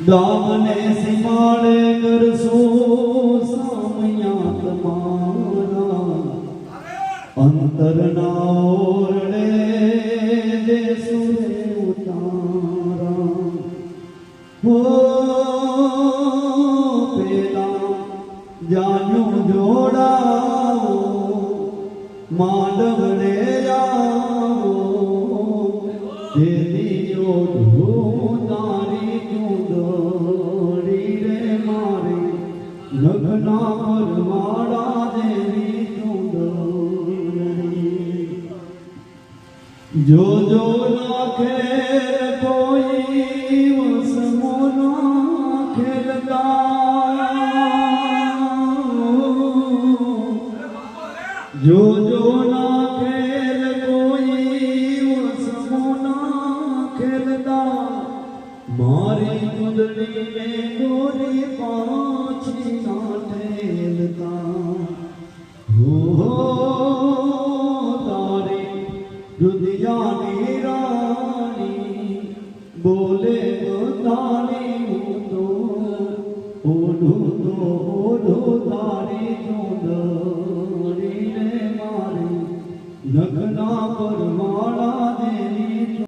દામને સિમાડે કરશો સામયા તમારા અંતરના ઓરડે દેશો ઉતારા હો પેલા જાનું જોડાઓ માંડવડે આવો દેવીઓ તારી ચૂંદડી રે મારી લગ્ના પરવાડા દેવી ચૂંદડી જો જો નાખે કોઈ વસમો ના ખેલતા જો જો ના ખેલ કોઈ વસમો ના ખેલતા મારી ચૂંદડીને ગોરી પાછી ના ઠેલતા હો તારી રુદિયાની રાણી બોલે તારી